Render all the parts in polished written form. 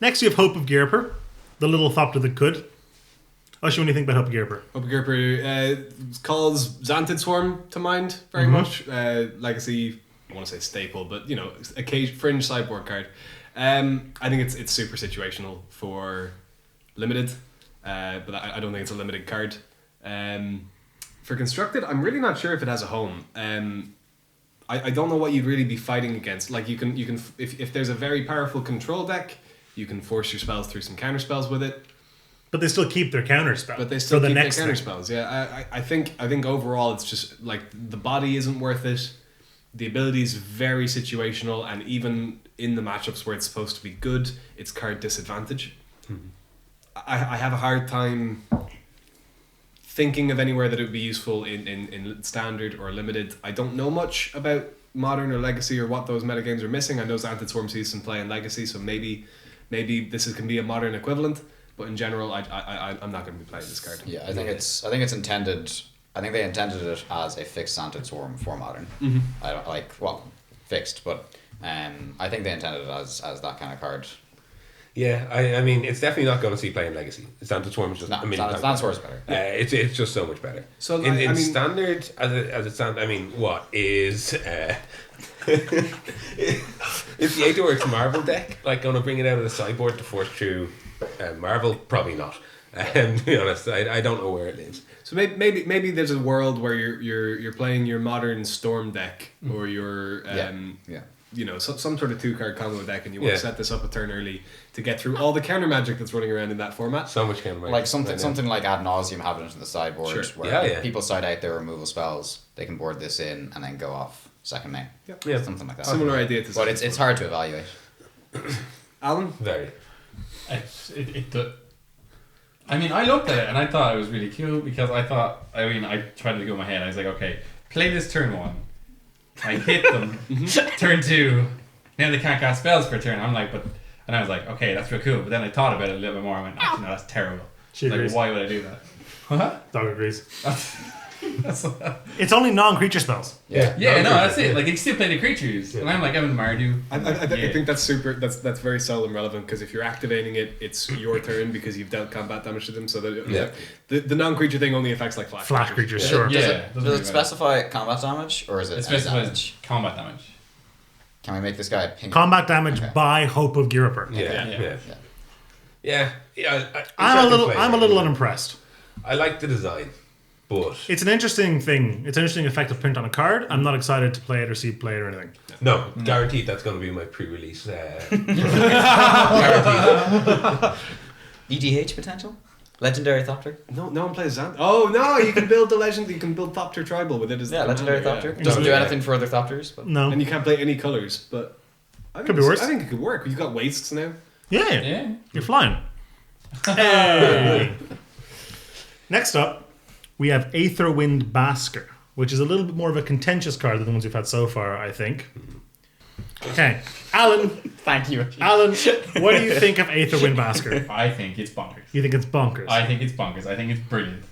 Next, we have Hope of Gearper, the little thopter that could. What do you think about Hope of Gearper? Hope of Gearper calls Xanthid Swarm to mind very much. Legacy, I want to say staple, but you know, a fringe sideboard card. I think it's super situational for limited, but I don't think it's a limited card. For constructed, I'm really not sure if it has a home. I don't know what you'd really be fighting against. Like you can if there's a very powerful control deck, you can force your spells through some counter spells with it. But they still keep their counter spell. But they still keep their counter spells. Yeah, I think overall it's just like the body isn't worth it. The ability is very situational, and even in the matchups where it's supposed to be good, it's card disadvantage. Mm-hmm. I have a hard time thinking of anywhere that it would be useful in standard or limited. I don't know much about modern or legacy or what those metagames are missing. I know Xanthid Swarm sees some play in legacy, so maybe can be a modern equivalent. But in general, I'm not going to be playing this card. Yeah, I think it's intended. I think they intended it as a fixed Xanthid Swarm for modern. Mm-hmm. I don't fixed, but I think they intended it as that kind of card. Yeah, I mean, it's definitely not going to see playing Legacy. Xanthid Swarm is just Xanthid Swarm is better. It's just so much better. So in standard, as it stands, I mean, what is is the Aether Marvel deck like going to bring it out of the sideboard to force through Marvel? Probably not. To be honest, I don't know where it lives. So maybe there's a world where you're playing your modern Storm deck or your you know, some sort of 2-card combo deck, and you want to set this up a turn early to get through all the counter magic that's running around in that format. So much counter magic. Like something like Ad Nauseam having it in the sideboard, where people side out their removal spells, they can board this in and then go off second main. Yeah, something like that. Similar idea to. But it's hard to evaluate. Alan, very. I mean, I looked at it and I thought it was really cool because I tried to go in my head. I was like, okay, play this turn 1. I hit them. Turn 2. Now they can't cast spells for a turn. And I was like, okay, that's real cool. But then I thought about it a little bit more. I went, actually, no, that's terrible. Like, why would I do that? What? Dog agrees. It's only non-creature spells. That's it. Like, you still play the creatures. And I'm like, Evan Mardu. I think that's super. That's very seldom relevant, because if you're activating it, it's your turn because you've dealt combat damage to them. So that the non-creature thing only affects like flash creatures. Sure. Does it specify combat damage, or is it? It specifies combat damage. Can we make this guy a pink? Combat damage by Hope of Gearper. Yeah. I'm a little unimpressed. I like the design, but it's an interesting thing. It's an interesting effective print on a card. I'm not excited to play it or see it play it or anything. No, guaranteed that's going to be my pre-release. Guaranteed. EDH potential? Legendary Thopter? No one plays Xanth. Oh no, you can build the legend. You can build Thopter Tribal with it as Legendary Thopter. Doesn't do anything for other Thopters. But. No, and you can't play any colors. But could be worse. I think it could work. You've got wastes now. Yeah. You're flying. Hey. Next up, we have Aetherwind Basker, which is a little bit more of a contentious card than the ones we've had so far, I think. Okay, Alan. Thank you. Alan, what do you think of Aetherwind Basker? I think it's bonkers. You think it's bonkers? I think it's bonkers. I think it's brilliant.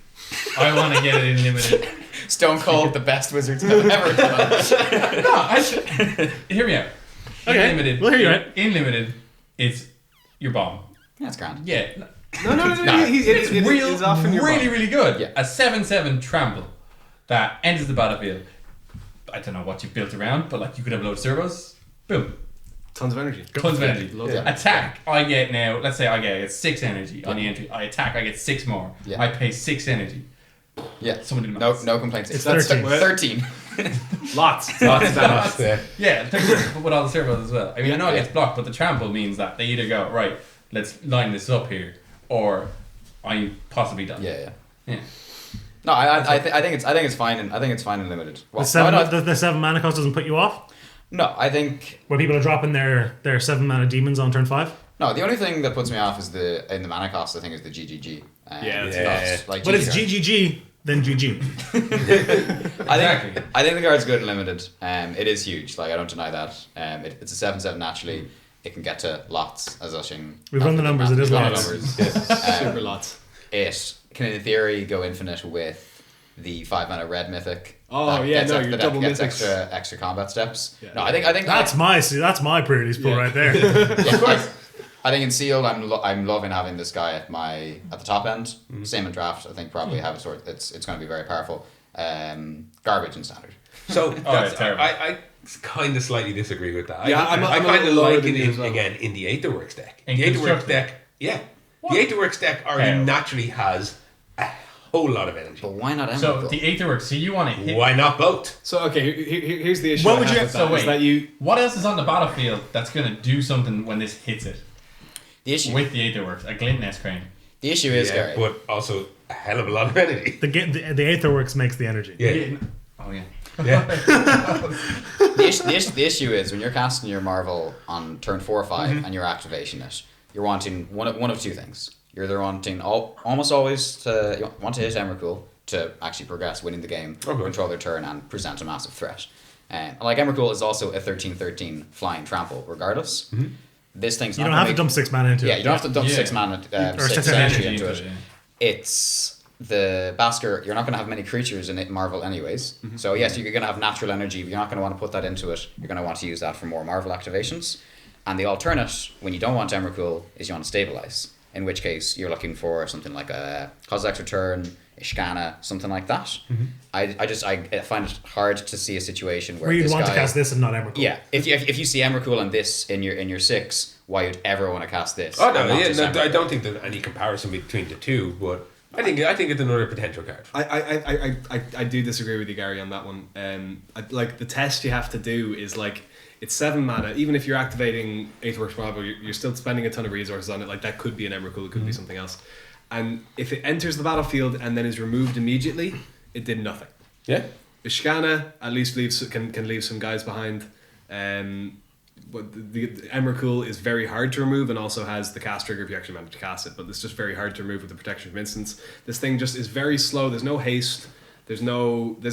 I want to get it in limited. Stone Cold, the best wizards I've ever done. Hear me out. Okay, limited, we'll hear you out. In limited, it's your bomb. That's grand. Yeah. No. It's often your really, bomb. really good. Yeah. A 7/7 trample that enters the battlefield. I don't know what you built around, but like you could have loads of servos. Boom. Tons of energy. Tons of energy. Yeah. Attack. I get now. Let's say I get 6 energy on the entry. I attack. I get 6 more. Yeah. I pay 6 energy. Yeah. Someone did maths. No complaints. It's 13. 13. Lots. Yeah, 13 with all the servos as well. I mean, I know it gets blocked, but the trample means that they either go, right, let's line this up here, or I'm possibly done. Yeah. No, I think it's fine. I think it's fine in limited. The 7 mana cost doesn't put you off? No, I think where people are dropping their 7 mana demons on turn 5. No, the only thing that puts me off is in the mana cost. I think is the GGG. But it's GGG then GG. I think the card's good and limited. It is huge. Like I don't deny that. It's a 7/7 naturally. It can get to lots as Ushing. We've run the numbers. It is lots. Super lots. It can in theory go infinite with the 5 mana red mythic. Your double gets mythics. extra combat steps. Yeah. No, I think that's my pre-release pull right there. Of course. I think in sealed, I'm loving having this guy at the top end. Same in draft. I think probably have a sort. It's going to be very powerful. Garbage in standard. So it's terrible. I kind of slightly disagree with that. Yeah, I I'm kind of lower like than it you as well. again in the Aetherworks deck. In The Aetherworks constructed? deck, yeah. The Aetherworks deck already naturally has a whole lot of energy. But why not Emrakul? So the Aetherworks. So you want to hit. Why not both? So okay, here's the issue. What I would have you- with So that, is wait. that you What else is on the battlefield that's going to do something when this hits it The issue. with the Aetherworks? A glint nest crane. The issue is, Yeah, Gary. but also a hell of a lot of energy. The Aetherworks makes the energy. Yeah. Oh yeah. Yeah. The issue is when you're casting your Marvel on turn 4 or 5 and you're activating it, you're wanting one of two things. You're either wanting almost always to want to hit Emrakul to actually progress, winning the game, control their turn, and present a massive threat. Like Emrakul is also a 13/13 flying trample, regardless. This thing's You not don't gonna have to make- dump 6 mana into Yeah, it. you don't have to dump Yeah. 6 mana, Or 6 6 energy energy into it. yeah. It's the Basker. You're not going to have many creatures in it, Marvel, anyways. So yes, you're going to have natural energy, but you're not going to want to put that into it. You're going to want to use that for more Marvel activations. And the alternate, when you don't want Emrakul, is you want to stabilize. In which case, you're looking for something like a Kozilek's Return, Ishkana, something like that. I find it hard to see a situation where Where you'd this want guy, to cast this and not Emrakul. Yeah, if you see Emrakul and this in your 6, why you'd ever want to cast this? Oh and no, not yeah, just no, I Emrakul? don't think there's any comparison between the two, but I think it's another potential card. I do disagree with you, Gary, on that one. Like the test you have to do is like it's 7 mana. Even if you're activating Aetherworks Marvel, you're still spending a ton of resources on it. Like that could be an Emrakul, it could be something else. And if it enters the battlefield and then is removed immediately, it did nothing. Yeah. Ishkana at least can leave some guys behind. But the Emrakul is very hard to remove and also has the cast trigger if you actually manage to cast it, but it's just very hard to remove with the protection from instants. This thing just is very slow. There's no haste. There's an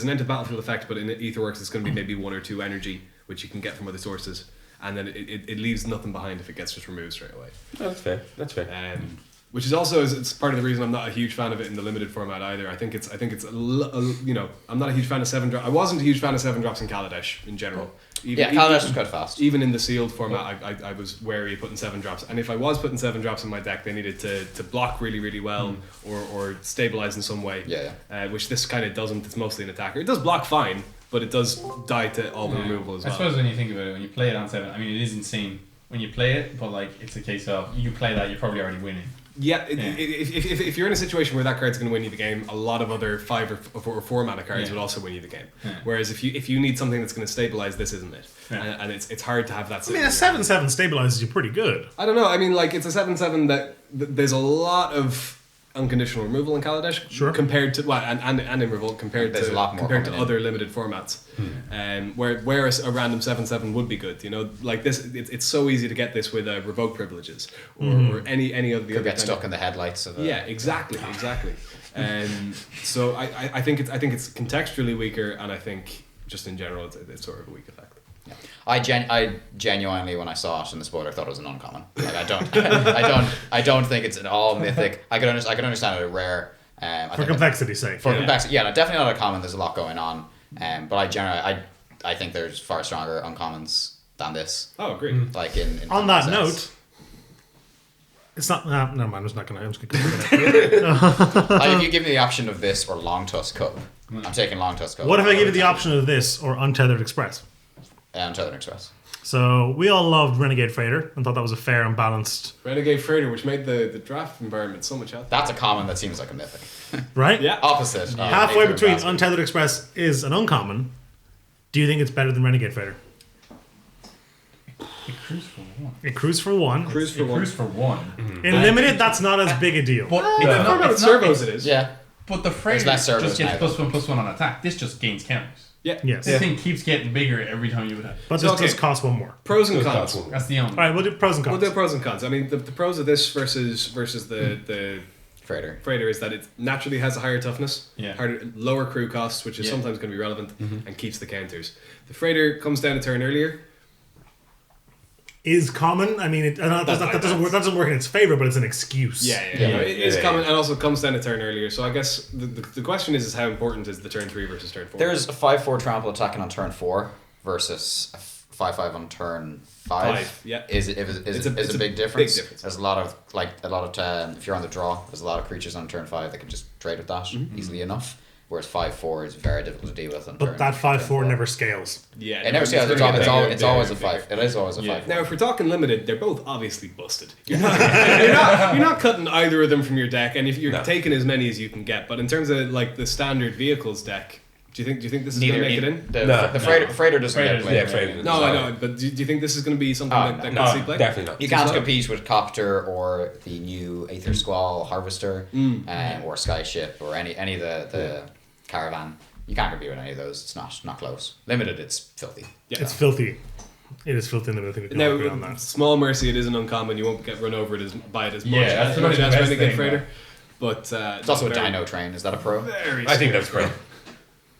end to battlefield effect, but in Aetherworks it's going to be maybe 1 or 2 energy, which you can get from other sources, and then it leaves nothing behind if it gets just removed straight away. Oh, that's fair. Which is also it's part of the reason I'm not a huge fan of it in the limited format either. I think it's I'm not a huge fan of 7 drops. I wasn't a huge fan of 7 drops in Kaladesh in general. Kaladesh was quite fast. Even in the sealed format, I was wary of putting 7 drops. And if I was putting 7 drops in my deck, they needed to block really, really well or stabilize in some way. Which this kind of doesn't. It's mostly an attacker. It does block fine, but it does die to all the removal as well. I suppose when you think about it, when you play it on 7, I mean, it is insane when you play it, but like it's a case of you play that, you're probably already winning. Yeah, if you're in a situation where that card's going to win you the game, a lot of other 5 or 4 mana cards would also win you the game. Whereas if you need something that's going to stabilize, this isn't it, and it's hard to have that. I mean, a 7/7 stabilizes you pretty good. I don't know. I mean, like it's a 7/7 that there's a lot of unconditional removal in Kaladesh, compared to and in Revolt compared There's to a lot more other limited formats, where a random 7/7 would be good. You know, like this, it's so easy to get this with revoke privileges or any of the Could other get stuck in the headlights of exactly. So I think it's contextually weaker, and I think just in general it's sort of a weak effect. Yeah. I genuinely, when I saw it in the spoiler, thought it was an uncommon. Like I don't think it's at all mythic. I can understand it rare. For complexity's sake. For complexity, no, definitely not a common. There's a lot going on. But I think there's far stronger uncommons than this. Oh, agreed. Like in On that sense. note, it's not. No, man, I'm just going to. If you give me the option of this or Long Tusk Cup, I'm taking Long Tusk Cup. What if I give you the option of this or Untethered Express? Untethered Express. So we all loved Renegade Freighter and thought that was a fair and balanced. Renegade Freighter, which made the draft environment so much healthier. That's a common that seems like a mythic. Right? Yeah. Opposite. Halfway Aether between Basket. Untethered Express is an uncommon. Do you think it's better than Renegade Freighter? It cruise for 1. It cruise for 1. Cruise for It one. cruise for 1. In limited, that's not as big a deal. But It's not servos. It is. Yeah. But the Freighter less servos just gets now. +1/+1 on attack. This just gains counters. Yeah. Yes. This thing keeps getting bigger every time you attack. But So, this okay. does cost 1 more. Pros and Those cons. costs will- That's the only. All right, we'll do pros and We'll cons. do pros and cons. I mean, the pros of this versus the Freighter. Freighter is that it naturally has a higher toughness, Yeah. lower crew costs, which is Yeah. sometimes going to be relevant, and keeps the counters. The Freighter comes down a turn earlier. Is common. I mean, that doesn't work in its favor, but it's an excuse. No, it is common, and also comes down a turn earlier. So I guess the question is how important is the turn 3 versus turn 4? There's a 5/4 trample attacking on turn 4 versus a 5/5 on turn 5 yeah. is a big difference. Big difference. There's a lot of if you're on the draw, there's a lot of creatures on turn 5 that can just trade with that easily enough. Whereas 5/4 is very difficult to deal with. But that 5/4 never scales. Yeah, It never scales. It's always a 5. It is always a 5. Now, if we're talking limited, they're both obviously busted. You're not cutting either of them from your deck, and if you're taking as many as you can get. But in terms of like the standard vehicles deck, do you think this is going to make it in? The Freighter doesn't get played. Yeah, Freighter. No, I know. But do you think this is going to be something that can see play? Definitely not. You can't compete with Copter or the new Aether Squall Harvester, or Skyship or any of the Caravan. You can't compete with any of those. It's not close. Limited, it's filthy. Yeah. It's filthy. It is filthy in the middle. Now, on that. Small Mercy, it is an uncommon. You won't get run over by it as much that's as the best Renegade thing, Freighter. But it's also a Dino Train. Is that a pro? Very I think that's pro.